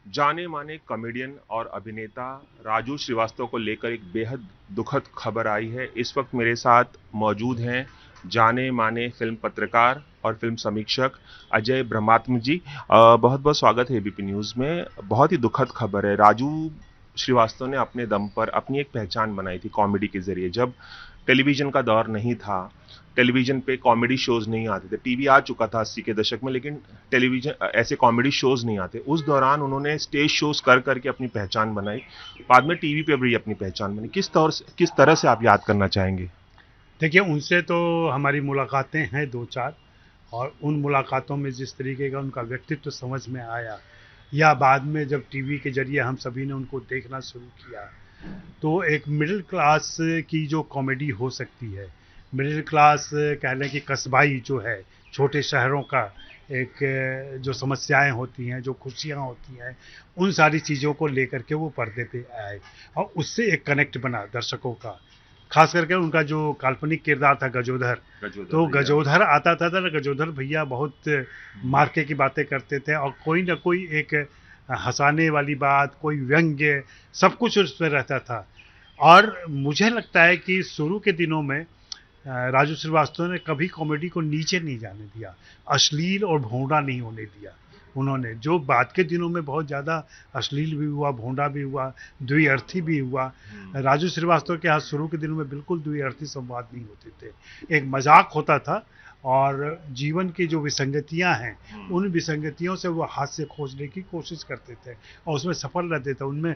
जाने माने कॉमेडियन और अभिनेता राजू श्रीवास्तव को लेकर एक बेहद दुखद खबर आई है। इस वक्त मेरे साथ मौजूद हैं जाने माने फिल्म पत्रकार और फिल्म समीक्षक अजय ब्रह्मात्म जी। बहुत बहुत स्वागत है एबीपी न्यूज़ में। बहुत ही दुखद खबर है। राजू श्रीवास्तव ने अपने दम पर अपनी एक पहचान बनाई थी कॉमेडी के जरिए। जब टेलीविजन का दौर नहीं था, टेलीविजन पे कॉमेडी शोज नहीं आते थे। टीवी आ चुका था 80 के दशक में, लेकिन टेलीविजन ऐसे कॉमेडी शोज नहीं आते। उस दौरान उन्होंने स्टेज शोज कर करके अपनी पहचान बनाई। बाद में टीवी पे भी अपनी पहचान बनी। किस तरह से आप याद करना चाहेंगे? देखिए, उनसे तो हमारी मुलाकातें हैं 2-4, और उन मुलाकातों में जिस तरीके का उनका व्यक्तित्व समझ में आया, या बाद में जब टीवी के ज़रिए हम सभी ने उनको देखना शुरू किया, तो एक मिडिल क्लास की जो कॉमेडी हो सकती है, मिडिल क्लास कह लें कि कस्बाई जो है, छोटे शहरों का एक जो समस्याएं होती हैं, जो खुशियां होती हैं, उन सारी चीज़ों को लेकर के वो पर्दे पे आए और उससे एक कनेक्ट बना दर्शकों का। खास करके उनका जो काल्पनिक किरदार था गजोधर, तो गजोधर आता था ना, गजोधर भैया बहुत मार्के की बातें करते थे और कोई ना कोई एक हंसाने वाली बात, कोई व्यंग्य, सब कुछ उसमें रहता था। और मुझे लगता है कि शुरू के दिनों में राजू श्रीवास्तव ने कभी कॉमेडी को नीचे नहीं जाने दिया, अश्लील और भोंडा नहीं होने दिया। उन्होंने जो बाद के दिनों में बहुत ज़्यादा अश्लील भी हुआ, भोंडा भी हुआ, द्विअर्थी भी हुआ, राजू श्रीवास्तव के यहाँ शुरू के दिनों में बिल्कुल द्विअर्थी संवाद नहीं होते थे, एक मजाक होता था। और जीवन की जो विसंगतियां हैं, उन विसंगतियों से वो हास्य खोजने की कोशिश करते थे और उसमें सफल रहते थे। उनमें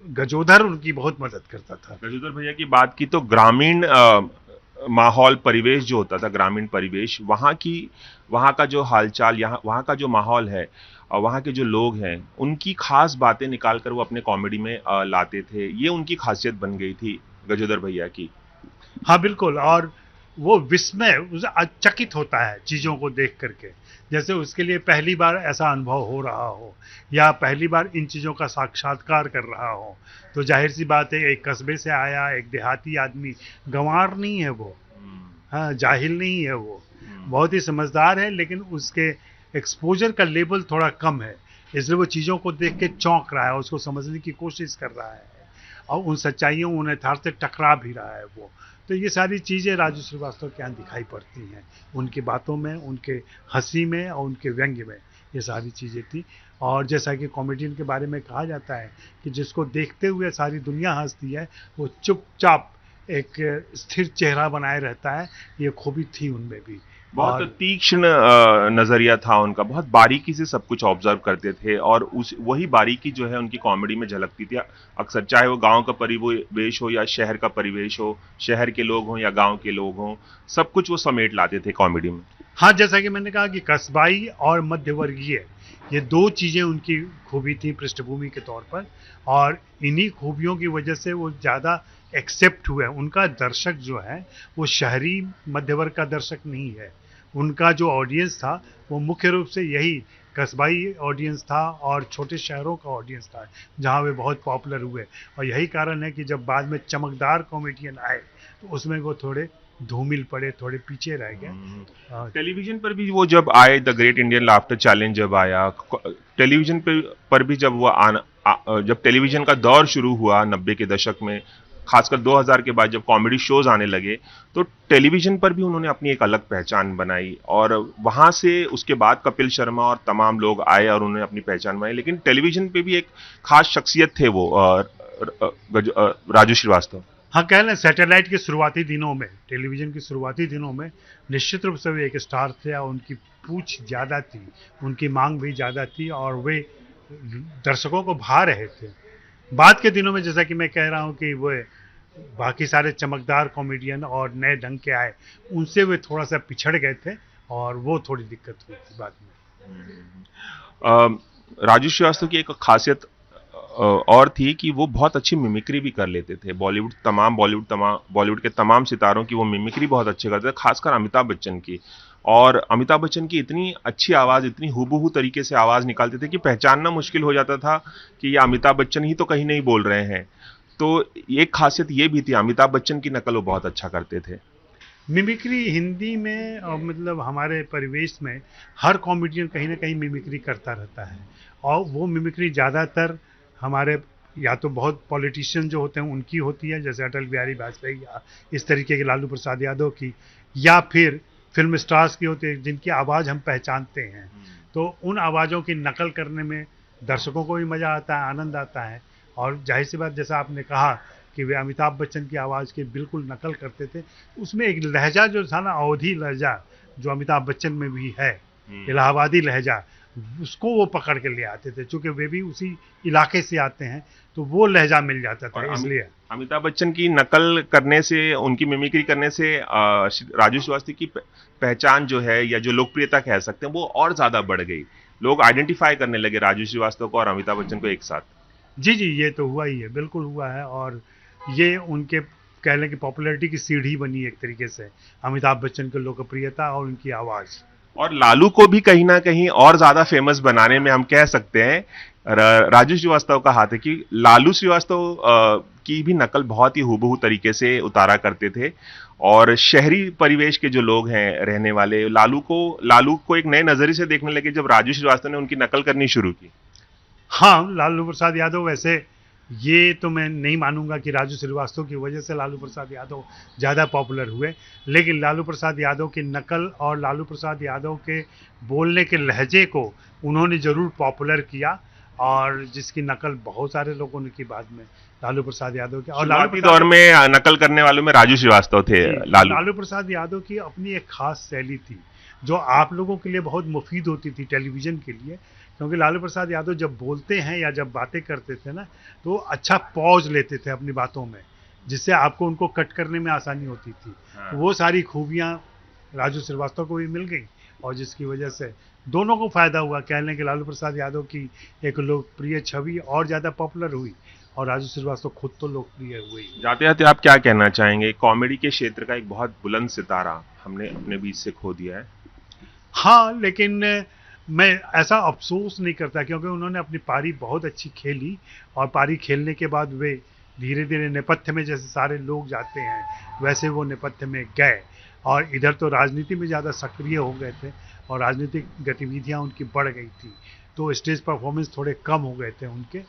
गजोधर उनकी बहुत मदद करता था। गजोदर भैया की बात की तो ग्रामीण माहौल, परिवेश जो होता था, ग्रामीण परिवेश, वहाँ का जो हालचाल, यहाँ वहाँ का जो माहौल है और वहाँ के जो लोग हैं, उनकी खास बातें निकाल कर वो अपने कॉमेडी में लाते थे। ये उनकी खासियत बन गई थी गजोदर भैया की। हाँ, बिल्कुल। और वो विस्मय, उसे चकित होता है चीज़ों को देख करके, जैसे उसके लिए पहली बार ऐसा अनुभव हो रहा हो या पहली बार इन चीज़ों का साक्षात्कार कर रहा हो। तो जाहिर सी बात है, एक कस्बे से आया एक देहाती आदमी, गंवार नहीं है वो, हाँ, जाहिल नहीं है वो, बहुत ही समझदार है, लेकिन उसके एक्सपोजर का लेवल थोड़ा कम है, इसलिए वो चीज़ों को देख के चौंक रहा है, उसको समझने की कोशिश कर रहा है और उन सच्चाइयों, उन यथार्थ से टकरा भी रहा है वो। तो ये सारी चीज़ें राजू श्रीवास्तव के यहाँ दिखाई पड़ती हैं, उनकी बातों में, उनके हंसी में और उनके व्यंग्य में, ये सारी चीज़ें थी। और जैसा कि कॉमेडियन के बारे में कहा जाता है कि जिसको देखते हुए सारी दुनिया हंसती है, वो चुपचाप एक स्थिर चेहरा बनाए रहता है, ये खूबी थी उनमें भी। बहुत और तीक्ष्ण नजरिया था उनका। बहुत बारीकी से सब कुछ ऑब्जर्व करते थे और उस वही बारीकी जो है उनकी कॉमेडी में झलकती थी अक्सर। चाहे वो गांव का परिवेश हो या शहर का परिवेश हो, शहर के लोग हों या गांव के लोग हों, सब कुछ वो समेट लाते थे कॉमेडी में। हाँ, जैसा कि मैंने कहा कि कस्बाई और मध्यवर्गीय, ये दो चीज़ें उनकी खूबी थी पृष्ठभूमि के तौर पर, और इन्हीं खूबियों की वजह से वो ज़्यादा एक्सेप्ट हुए। उनका दर्शक जो है वो शहरी मध्य वर्ग का दर्शक नहीं है, उनका जो ऑडियंस था वो मुख्य रूप से यही कस्बाई ऑडियंस था और छोटे शहरों का ऑडियंस था, जहाँ वे बहुत पॉपुलर हुए। और यही कारण है कि जब बाद में चमकदार कॉमेडियन आए तो उसमें वो थोड़े धूमिल पड़े, थोड़े पीछे रह गए। टेलीविजन पर भी वो जब आए, the great Indian laughter challenge जब आया, टेलीविजन पर भी जब वो जब टेलीविजन का दौर शुरू हुआ 90 के दशक में, खासकर 2000 के बाद जब कॉमेडी शोज आने लगे, तो टेलीविजन पर भी उन्होंने अपनी एक अलग पहचान बनाई। और वहां से उसके बाद कपिल शर्मा और तमाम लोग आए और उन्होंने अपनी पहचान बनाई। लेकिन टेलीविजन पे भी एक खास शख्सियत थे वो, राजू श्रीवास्तव। हाँ, कह लें सैटेलाइट के शुरुआती दिनों में, टेलीविज़न के शुरुआती दिनों में निश्चित रूप से वे एक स्टार थे और उनकी पूछ ज़्यादा थी, उनकी मांग भी ज़्यादा थी और वे दर्शकों को भा रहे थे। बाद के दिनों में जैसा कि मैं कह रहा हूँ कि वे बाकी सारे चमकदार कॉमेडियन और नए ढंग के आए, उनसे वे थोड़ा सा पिछड़ गए थे और वो थोड़ी दिक्कत हुई थी बाद में। राजू श्रीवास्तव की एक खासियत और थी कि वो बहुत अच्छी मिमिक्री भी कर लेते थे। बॉलीवुड के तमाम सितारों की वो मिमिक्री बहुत अच्छे करते थे, खासकर अमिताभ बच्चन की। और अमिताभ बच्चन की इतनी अच्छी आवाज़, इतनी हूबहू तरीके से आवाज़ निकालते थे कि पहचानना मुश्किल हो जाता था कि ये अमिताभ बच्चन ही तो कहीं नहीं बोल रहे हैं। तो एक खासियत ये भी थी, अमिताभ बच्चन की नकल वो बहुत अच्छा करते थे। मिमिक्री हिंदी में मतलब हमारे परिवेश में हर कॉमेडियन कहीं ना कहीं मिमिक्री करता रहता है, और वो मिमिक्री ज़्यादातर हमारे या तो बहुत पॉलिटिशियन जो होते हैं उनकी होती है, जैसे अटल बिहारी वाजपेयी या इस तरीके के लालू प्रसाद यादव की, या फिर फिल्म स्टार्स की होती है जिनकी आवाज़ हम पहचानते हैं। तो उन आवाज़ों की नकल करने में दर्शकों को भी मज़ा आता है, आनंद आता है। और जाहिर सी बात, जैसा आपने कहा कि वे अमिताभ बच्चन की आवाज़ की बिल्कुल नकल करते थे, उसमें एक लहजा जो था ना, अवधी लहजा, जो अमिताभ बच्चन में भी है, इलाहाबादी लहजा, उसको वो पकड़ के ले आते थे। चूंकि वे भी उसी इलाके से आते हैं तो वो लहजा मिल जाता था, इसलिए अमिताभ बच्चन की नकल करने से, उनकी मिमिक्री करने से राजू श्रीवास्तव की पहचान जो है, या जो लोकप्रियता कह सकते हैं, वो और ज्यादा बढ़ गई। लोग आइडेंटिफाई करने लगे राजू श्रीवास्तव को और अमिताभ बच्चन को एक साथ। जी जी, ये तो हुआ ही है, बिल्कुल हुआ है। और ये उनके कह लें कि पॉपुलैरिटी की सीढ़ी बनी एक तरीके से, अमिताभ बच्चन की लोकप्रियता और उनकी आवाज़। और लालू को भी कहीं ना कहीं और ज्यादा फेमस बनाने में हम कह सकते हैं राजू श्रीवास्तव का हाथ है, कि लालू श्रीवास्तव की भी नकल बहुत ही हूबहू तरीके से उतारा करते थे। और शहरी परिवेश के जो लोग हैं रहने वाले, लालू को एक नए नजरिए से देखने लगे जब राजू श्रीवास्तव ने उनकी नकल करनी शुरू की। हाँ, लालू प्रसाद यादव, वैसे ये तो मैं नहीं मानूंगा कि राजू श्रीवास्तव की वजह से लालू प्रसाद यादव ज़्यादा पॉपुलर हुए, लेकिन लालू प्रसाद यादव की नकल और लालू प्रसाद यादव के बोलने के लहजे को उन्होंने ज़रूर पॉपुलर किया, और जिसकी नकल बहुत सारे लोगों ने की बाद में लालू प्रसाद यादव की। और शुरुआती दौर में नकल करने वालों में राजू श्रीवास्तव थे। लालू प्रसाद यादव की अपनी एक खास शैली थी जो आप लोगों के लिए बहुत मुफीद होती थी टेलीविज़न के लिए, क्योंकि लालू प्रसाद यादव जब बोलते हैं या जब बातें करते थे ना, तो अच्छा पॉज लेते थे अपनी बातों में, जिससे आपको उनको कट करने में आसानी होती थी। हाँ। तो वो सारी खूबियाँ राजू श्रीवास्तव को भी मिल गई, और जिसकी वजह से दोनों को फ़ायदा हुआ। कह लें कि लालू प्रसाद यादव की एक लोकप्रिय छवि और ज़्यादा पॉपुलर हुई, और राजू श्रीवास्तव खुद तो लोकप्रिय हुई। जाते जाते आप क्या कहना चाहेंगे? कॉमेडी के क्षेत्र का एक बहुत बुलंद सितारा हमने अपने बीच से खो दिया है। हाँ, लेकिन मैं ऐसा अफसोस नहीं करता, क्योंकि उन्होंने अपनी पारी बहुत अच्छी खेली, और पारी खेलने के बाद वे धीरे धीरे नेपथ्य में, जैसे सारे लोग जाते हैं वैसे वो नेपथ्य में गए, और इधर तो राजनीति में ज़्यादा सक्रिय हो गए थे और राजनीतिक गतिविधियां उनकी बढ़ गई थी, तो स्टेज परफॉर्मेंस थोड़े कम हो गए थे उनके।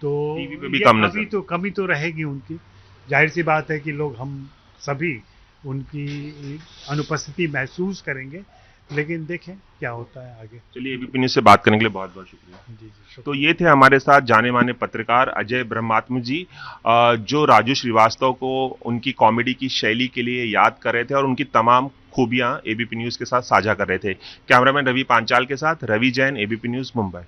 तो टीवी पे भी कम नजर। कमी तो रहेगी उनकी, जाहिर सी बात है कि लोग, हम सभी उनकी अनुपस्थिति महसूस करेंगे, लेकिन देखें क्या होता है आगे। चलिए, एबीपी न्यूज़ से बात करने के लिए बहुत बहुत शुक्रिया। जी जी, तो ये थे हमारे साथ जाने माने पत्रकार अजय ब्रह्मात्म जी, जो राजू श्रीवास्तव को उनकी कॉमेडी की शैली के लिए याद कर रहे थे और उनकी तमाम खूबियां एबीपी न्यूज़ के साथ साझा कर रहे थे। कैमरामैन रवि पांचाल के साथ रवि जैन, एबीपी न्यूज़, मुंबई।